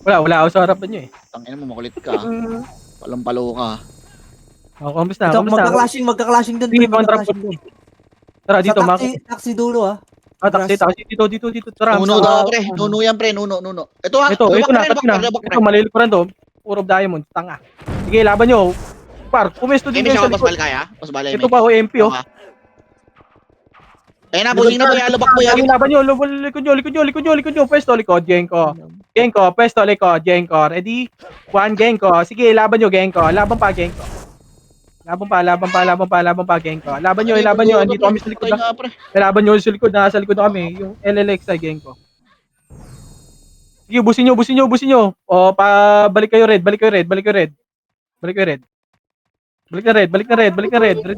Wala ako sa harapan nyo eh. Tangina mo, makulit ka. Palumpalo ka. Kumpis na. Ito, magka-clashing doon, pre, Hindi, kontra magka-clashing doon. Tara, dito, Mako. Taxi dulo, ah. Taxi. Dito. Tara, Nuno daw, pre. Nuno yan, pre. Nuno. Ito ha. Ito na. Lubak, pre. Ito, malilikuran to. Puro diamond, tanga. Sige, laban nyo. Par, pumesto Hindi din kayo siya sa mas likod. bal kaya. Mas bal Ito pa, MP oh. Ayun na, busing na po yan. Lubak po yan. Laban nyo, likod nyo. Pwesto, likod, Genko. Pwesto, likod, Genko. Ready? 1, Genko. Sige, laban nyo, Genko. Laban pa, Genko. Laban pa, Genko. Laban nyo. Andito kami sa likod na. Laban nyo sa likod. Nasa likod na kami. Yung LLX ay Genko. Sige, busin nyo. O, balik kayo red. Balik na red. Red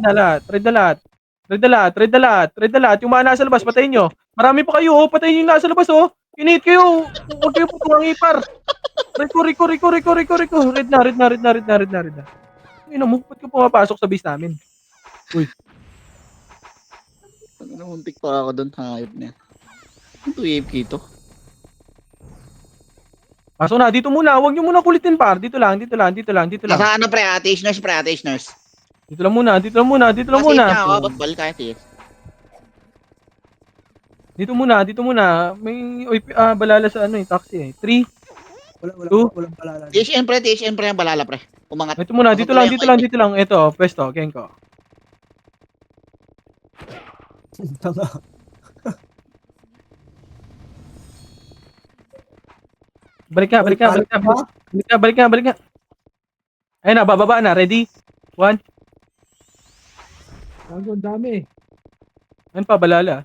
na lahat. Yung mga nasa labas, patayin nyo. Marami pa kayo, patayin yung nasa labas, oh. Init kayo. Huwag kayo putuwang ipar. Rico. Red na. Ino mo, ba't ka pumapasok sa base namin? Muntik pa ako doon. Hayop na yan. Ito AFK to. Pasok na, dito muna. Huwag nyo muna kulitin, par. Dito lang. Nasa ano, pre? Atage nurse. Dito lang muna. Kasi niya, ba't bal kaya tis? Dito muna. May balala sa taxi eh. 3. Walang palala. THN pre ang balala, pre. Umangat. Ito muna, dito lang. Ito, pwesto, Genko. Tanga. Balik ka. Ayun na, bababa na. Ready? 1. Ang dami. Ayun pa, balala.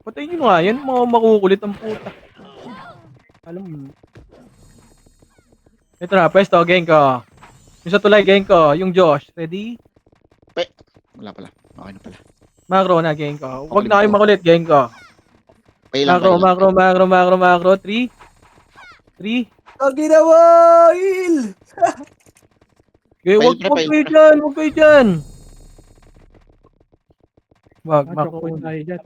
Patayin nyo nga yan. Mga makukulit ang puta. Alam mo. Ito na, pwesto, Genko. Yung sa tulay, Genko. Yung Josh. Ready? Wala pala. Okay na pala. Macro na, Genko. Huwag na kayo makulit, Genko. Pailang. Macro. 3. Ang ginawa! Il! Okay, huwag kayo dyan. Wag, Macro. 3,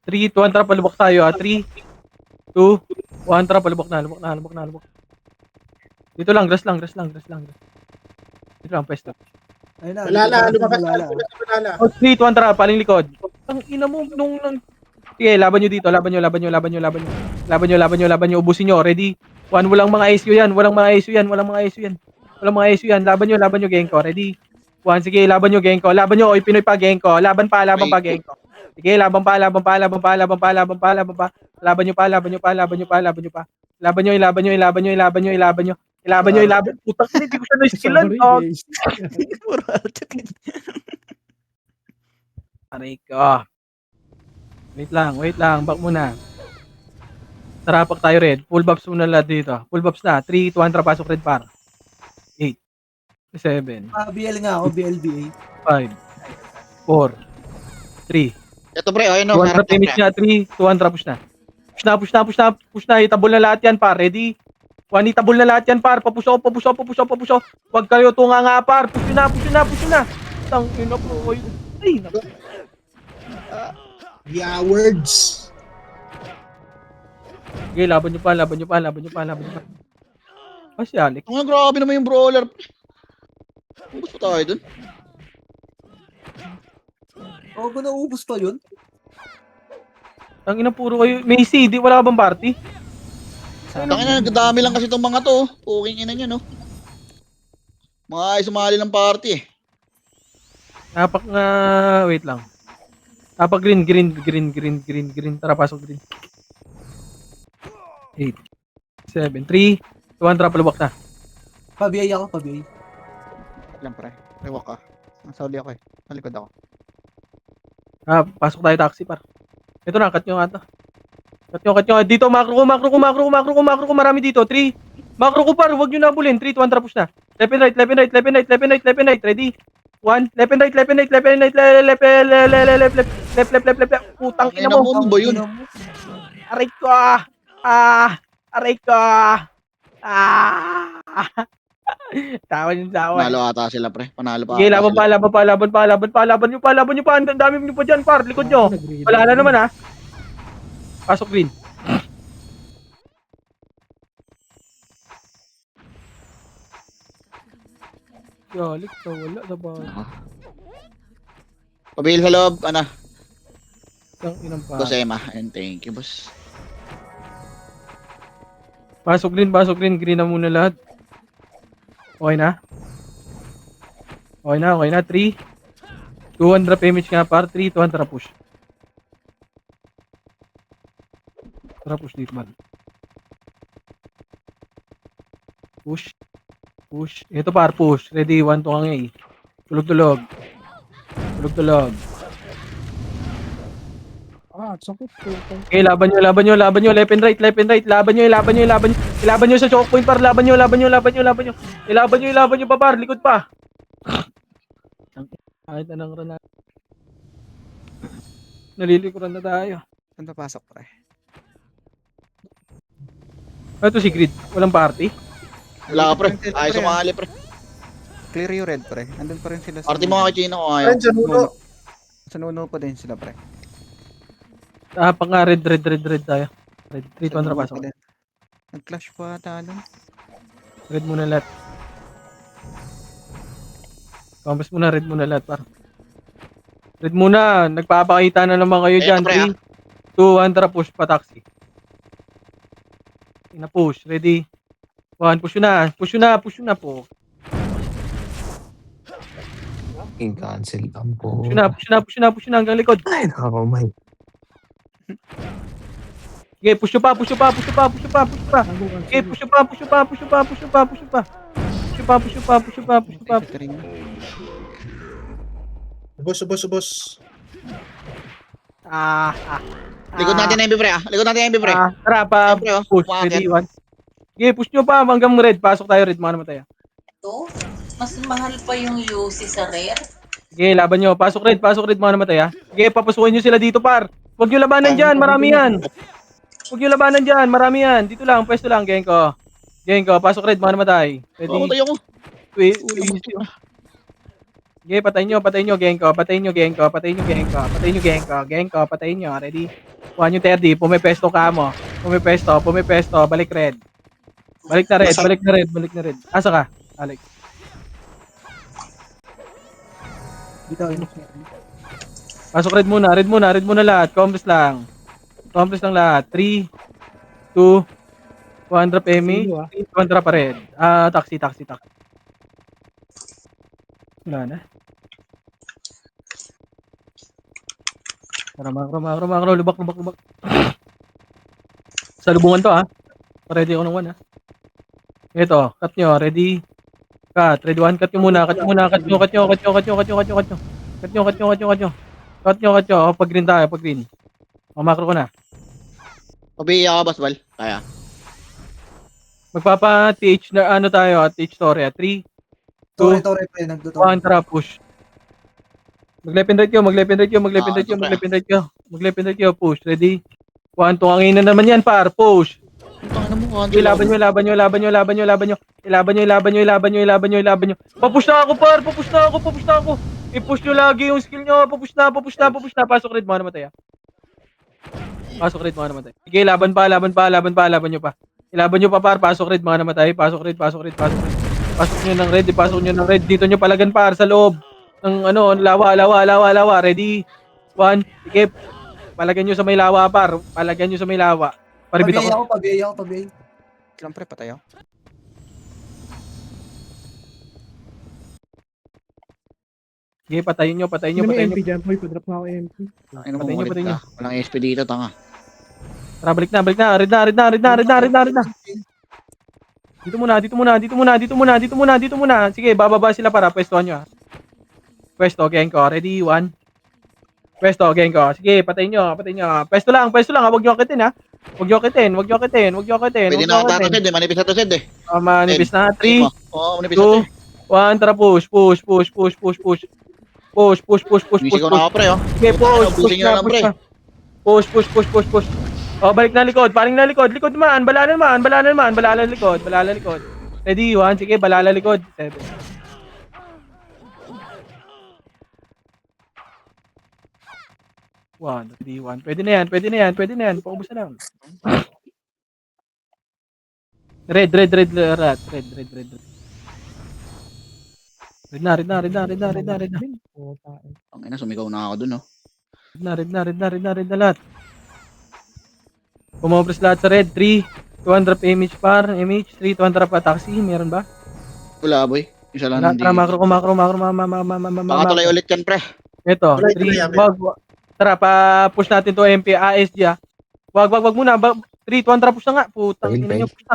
2, 1, tara, palubok tayo, 3, 2, 1, tara, palubok na. Dito lang, grass lang. Dito lang, pwesto. Ayun na. Balala, dito lumabas na, na. Balala. 3, 2, 1, tara, paling likod. Ang ina mo, sige, laban nyo dito, laban nyo. Ubusin nyo, ready? Walang mga ISU yan. Walang mga ISU yan. Walang mga ISU yan. Walang mga ISU yan. Laban nyo, Genko. Ready? 1, sige, laban nyo, Genko. Laban nyo, oy, Pinoy pa, Genko. Laban pa, Genko. Sige, laban pa. Laban nyo pa. Ilaban nyo. Putang ina, hindi ko siya na-skillan. Sorry, Oh, guys. Puro altitude. aray ko. Wait lang. Back muna. Tarapak tayo red. Full buffs muna lahat dito. Full buffs na. 3, 200 pasok red par. 8, 7, BL nga ako, BLBA. 5, 4, 3. Ito pre, ayun no, 200 harap na damage pre. na. 3, 200 push na. Push na. Itabol na lahat yan par. Ready? 1, itabol na lahat yan par. Papush ako. Huwag kayo tunga nga par. Push na. Tangina po. Ay, naku. Yeah, words. Sige, laban nyo pa. Ah, si Alex. Ang grabe naman yung brawler. Ubus pa tayo dun. Oh, ba naubos pa yun? Tangina puro kayo. May CD, wala ka bang party? Tangina, nagdami lang kasi itong mga to. Puking ina nyo, no? Mga ay sumali ng party eh. Napak nga, wait lang. Napak green. Tara, pasok green. 8, 7, 3, 200, palubak na. Pa-BA ako, pa-BA. Lang pre. Rewak ka. Nasa uli ako eh. Nalikod ako. Ah, pasok tayo taxi par. Ito na, cut nyo ata. Cut nyo. Dito, macro ko, marami dito. 3, macro ko par, huwag nyo nabulin. 3, 200 push na. Left and right. Ready? 1, left and right. Left. Putang ina mo. Ano ba yun? Aray ko. Tawa yung tawa. Panalo ata sila pre. Panalo pa. Sige, ata laban sila. pa. Laban nyo pa. Ang dami nyo pa dyan, par. Likod nyo. Wala na naman, ha. Pasok green. Galik na wala na ba? Pabihil sa loob. Ano? Ang inang pa. Boss Emma. And thank you, boss. Pasok green. Green na muna lahat. Okay na? 3. 200 damage nga par. 3, 200 push. Tara, push dito man. Push. Ito par, push. Ready, 1, 2 kang A. Tulog. Ah, sakit po. Okay, laban nyo. Left and right. Laban nyo sa choke point par. Laban nyo pa par. Likod pa. Kahit anong rana. Nalilikuran na tayo. Saan papasok pre? Ito si Grid. Walang party. Wala ka pre. Ay sumali pre. Clear yung red pre. Andun pa rin sila Party mo kay Chino ko ayaw. Ayun, sa nuno. Sa nuno pa din sila pre. Pang nga red tayo. Red 3, 200 pasok. Nag-clash pa talon. Red muna lahat. Compass muna, red muna lahat par. Red muna. Nagpapakita na naman kayo dyan. pre, 3, 2, 100 push pa taxi. Na-push. Ready? 1, push na po. Cancel lang po. Push na hanggang likod. Ay, nakakamay. Okay, push nyo pa. Okay, push pa. Ubos. Likod natin na yung pre ah. Tara pa. Pre oh. Push. Umakit. Ready, 1. Okay, push nyo pa hanggang red. Pasok tayo red. Mga naman tayo. Ito, mas mahal pa yung UC sa rare. Okay, laban nyo. Pasok red. Mga naman tayo. Okay, papasukin nyo sila dito par. Huwag nyo labanan dyan. Marami yan. Dito lang. Pwesto lang. Genko. Pasok red. Mga naman tayo. Ready? Pamatay ako. Okay, patayin nyo, Genko. Patayin nyo. Ready? 1 yung 30. Pumipesto ka mo. Pumipesto. Balik red. Balik na red. Asa ka, Alex? Dito, yun. Pasok red muna lahat. Complex lang lahat. 3, 2, 1 drop MH, Sino, ah? 1 drop pa red. Taxi. Wala na. Tara, makro. Lubak. Salubungan to, Ready ako ng 1, Ito, cut nyo. Ready? Cut. Ready 1. Cut nyo muna. Cut nyo. O, pag green tayo. O, macro ko na. Pabiya ka, Basbal. Kaya. Magpapa-TH na ano tayo, TH story. 3, Tore, pre, nagduto. 1, tara, push. Mag-left and right kayo. Push. Ready? 1, tunganginan naman yan, par. Push. Tangina mo, Okay, laban nyo. Papush na ako, par. Papush na ako. I-push nyo lagi yung skill nyo. Papush na. Pasok red, mga namatay, Sige, laban nyo pa. Ilaban nyo pa, par. Pasok red, mga namatay. Pasok red. Pasok nyo ng red. Dito nyo palagan, par, sa loob. Ng lawa. Ready? 1. Sige. Palagyan nyo sa may lawa, par. Paribit ako. Pabiya ako. Lang pre, patay ako. Sige, patayin nyo. Sino may MP dyan, boy? Padrop nga ako MP. Tangina mo, Patayin nyo, ulit patayin ka. Walang SP dito, tanga. Tara, balik na. Red na. Dito muna. Sige, bababa sila para pwestohan nyo, Pwesto, Genko. Ready? 1. Pwesto, Genko. Sige, patayin nyo. Pwesto lang. Huwag nyo akitin, Huwag nyo akitin. Pwede na ako tato, Sed, eh. Manipis na to, Sed, eh. Manipis na. 3, Oo, manipis na to, 2, 1. Tara, push. Busy ko na ako, pre, oh. Sige, Ubusin nyo na lang, pre. Push. O, balik na likod. Paring na likod. Likod naman. Balala likod. Ready? 1. Sige, balala likod. 7. 1, 3, 1. Pwede na yan. Paubos na lang. Red. Red na. Tangina, sumigaw na ako dun, oh. Red na lahat. Pumopres lahat sa red. 3, 200 image par. MH. 3, 200 pa taxi. Meron ba? Wala, boy. Isa lang hindi. Tara, macro. Baka tuloy ulit yan, pre. Ito. Tuloy, 3, wag. Tara, pa-push natin to MP. ASG, Wag muna. 3, 200 push na nga. Putang ina nyo. Push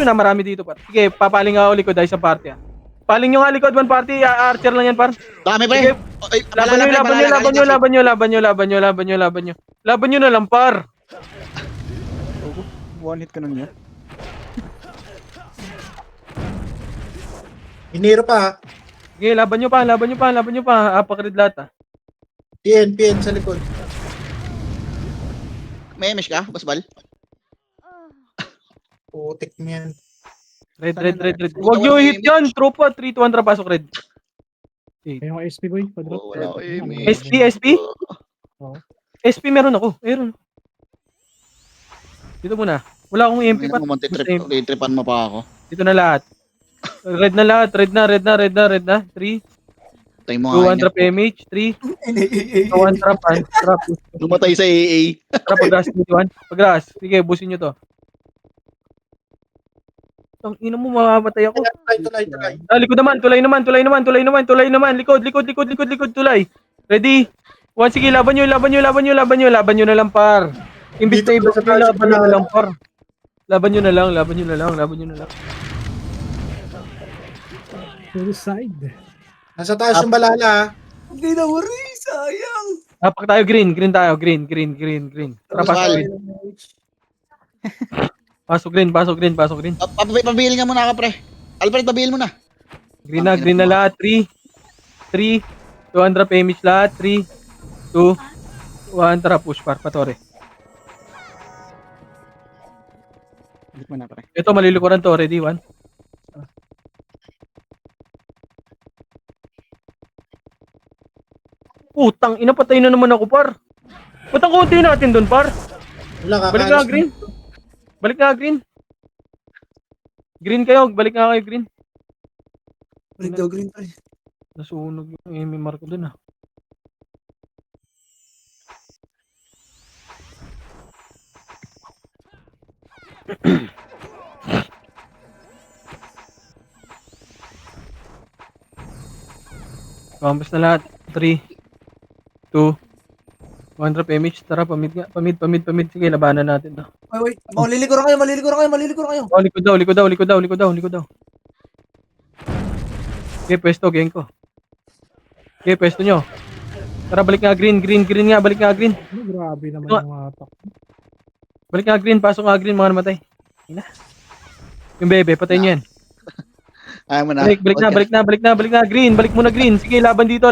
na. Marami dito, par. Sige, papaling ako likod ay sa party, Paling nyo nga likod, 1 party. Archer lang yan, par. Dami, pre. Sige. Ay, Laban nyo na lang, par. One hit ka nun niya. Iniro pa. Sige, laban nyo pa. Apak-red lahat, PN sa likod. May MS ka, Basbal? Putik mo yan. Red. Huwag nyo hit yan. Tropa, 3, 200 pasok red. Ayun ako SP, boy. Padrop. Oo, wala ko, eh. SP? Oo. SP meron ako. Meron. Dito muna. Wala akong MP pa. Tripan mo pa ako. Dito na lahat. Red na lahat. Red na. 3, Tay mo nga 200 MH. 3, 200 pan. Trap. Lumatay sa AA. Trap, pag-grass. Pag-grass. Sige, busin nyo to. Ang ina mo, mamamatay ako. Tulay. Likod naman. Tulay naman. Likod. Tulay. Ready? 1, sige, laban nyo na lang, par. Imbis na iba sa laban nyo na lang, par. Laban nyo na lang. Suicide. Nasa taas yung balala, Hindi na worry, sayang. Apak tayo, green tayo. Green. Tara, Basbal. pasok green. Pabili nga muna ka, pre. Alfred, pabili mo na. Green na lahat. 3, 200 PMH lahat. 3, 2, 1. Tara, push par. Patore. Hit mo na pre. Ito, malilikuran to. Ready? 1. Putang ina, patay na naman ako, par. Ba't ang konti natin doon, par? wala ka. Balik nga, green. Green kayo. Balik nga kayo, green. Balik daw green, pre. Nasunog yung MMR ko doon, Compass na lahat. 3, 2, 1 drop image. Tara, pamid nga. Pamid. Sige, labanan natin to. Ay, wait. Malilikuran kayo. Oh, likod daw. Okay, pwesto, geng ko. Okay, pwesto nyo. Tara, balik nga green nga, balik nga green. Ano, grabe naman Ito. yung atak. Balik nga green, pasok nga green, mga namatay. Ina. Yung bebe, patay nyo yan. Ayaw mo na. Balik na, green, balik muna green. Sige, laban dito.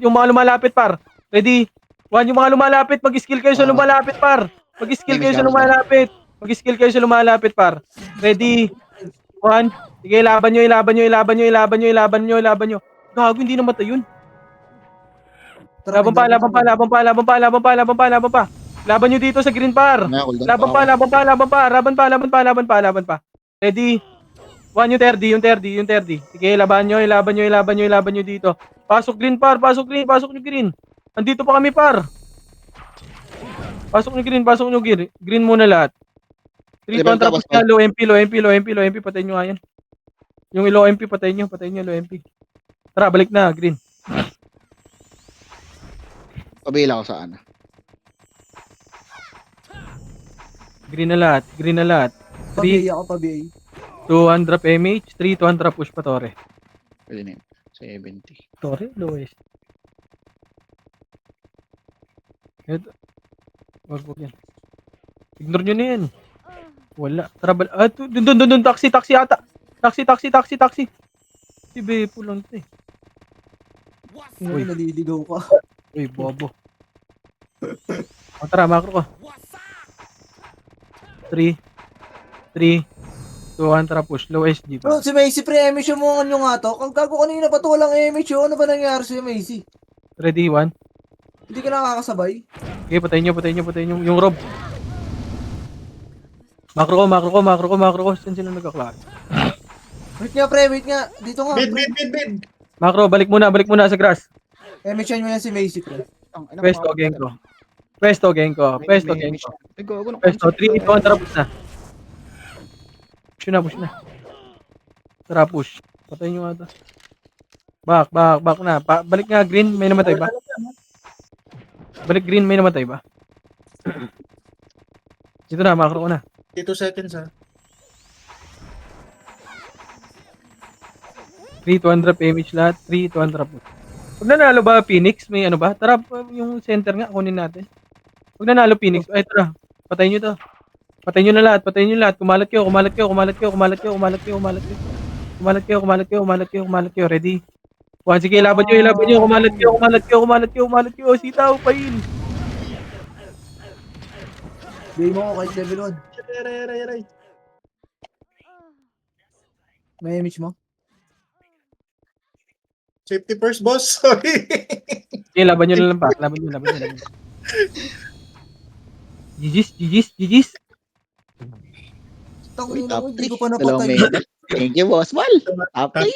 Yung mga lumalapit, par. Ready? One, yung mga lumalapit, mag-skill kayo sa lumalapit, par. Mag-skill kayo sa lumalapit, par. Ready? One. Sige, laban nyo. Gago, hindi namatay yun. Laban pa. Laban nyo dito sa green, par. Laban pa. Ready? One, yung 30. Sige, laban nyo dito. Pasok green, par. Pasok nyo green. Andito pa kami, par. Pasok nyo green. Green muna lahat. 3 kontra push na, low MP. Patayin nyo nga yan. Yung low MP, patayin nyo, low MP. Tara, balik na, green. Pabila ko saan. Green na lahat. 3, Pabiyay ako, pabiyay. 2 drop MH, 3, 2 push pa, Tore. Pwede na yun. 70. Tore, lowest. Ito. Wag yan. Ignore nyo na yan. Wala. Tara, dun, taxi ata. Taxi. Si Bepo lang ito eh. Uy, naliligaw ka. Uy, bobo. Tara, macro ko. 3, 2, 1 push. Low SG pa. Bro, si Macy pre, emission mo ang yung ato. Ang gago kanina pa to, walang emission. Ano ba nangyari si Macy? Ready, 1. Hindi ka nakakasabay. Okay, patayin nyo. Yung rob. Macro ko. Saan sila nagkaklaro? Wait nga pre, Dito nga. Bid. Macro, balik muna sa grass. Emission mo yan si Macy pre. Pwesto, gang ko. Pwesto, 3, 2 push na. Push na. Tara, push. Patayin nyo nga ito. Back na. Balik nga green, may namatay ba? Balik green, may namatay ba? Dito na, macro ko na. 2 seconds ha. 3, 200 image lahat. 3, 200 push. Pag nanalo ba Phoenix, may ano ba? Tara, yung center nga, kunin natin. Pag nanalo Phoenix, ay tara, patayin nyo to. Patayin nyo na lahat. Kumalat kayo. Ready? One, sige, laban nyo. Kumalat kayo. Sitaw, pain. Bigay mo ako kahit level 1. Aray. May image mo? Safety first, boss. Sorry. Sige, laban nyo na lang pa. Laban nyo. GG's. Tako Uy, nila top ko, hindi 3. ko pa napatay. Thank you, boss Mal. Top 3.